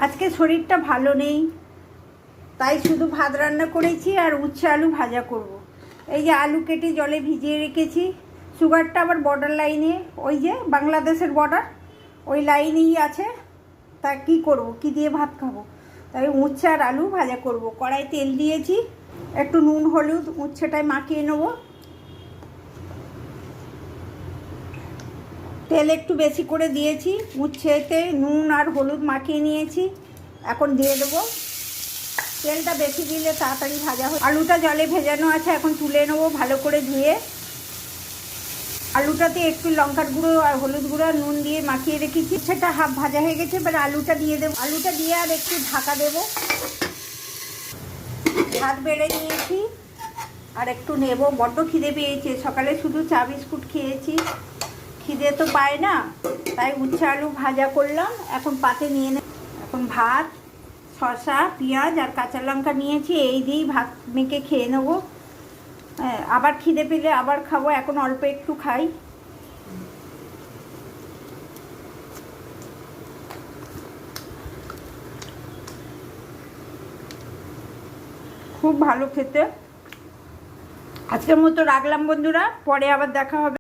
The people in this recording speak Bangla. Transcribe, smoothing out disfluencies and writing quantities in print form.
আজকে শরীরটা ভালো নেই, তাই শুধু ভাত রান্না করেছি আর উচ্ছে আলু ভাজা করব। এই যে আলু কেটে জলে ভিজিয়ে রেখেছি। সুগারটা আবার বর্ডার লাইনে, ওই যে বাংলাদেশের বর্ডার, ওই লাইনেই আছে। তা কি করব, কি দিয়ে ভাত খাবো? তাই উচ্ছে আর আলু ভাজা করব। কড়াই তেল দিয়েছি, একটু নুন হলুদ উচ্ছেটায় মাখিয়ে নেবো। তেল একটু বেশি করে দিয়েছি, উচ্ছেতে নুন আর হলুদ মাখিয়ে নিয়েছি। এখন দিয়ে দেবো। তেলটা বেশি দিলে তাড়াতাড়ি ভাজা হয়। আলুটা জলে ভেজানো আছে, এখন তুলে নেবো ভালো করে ধুয়ে। আলুটাতে একটু লঙ্কার গুঁড়ো আর হলুদ গুঁড়ো আর নুন দিয়ে মাখিয়ে রেখেছি। সেটা হাফ ভাজা হয়ে গেছে, এবার আলুটা দিয়ে দেবো। আলুটা দিয়ে আর একটু ঢাকা দেবো। ভাত বেড়ে নিয়েছি, আর একটু নেব। বড্ড খিদে পেয়েছে, সকালে শুধু চা বিস্কুট খেয়েছি, খিদে তো পায় না। তাই উচ্ছে আলু ভাজা করলাম, এখন পাতে নিয়ে নেব। এখন ভাত, শসা, পেঁয়াজ আর কাঁচা লঙ্কা নিয়েছি, এই দিয়েই ভাত মেখে খেয়ে নেবো। আবার খিদে পেলে আবার খাবো, এখন অল্প একটু খাই। খুব ভালো খেতে। আজকের মতো রাখলাম বন্ধুরা, পরে আবার দেখা হবে।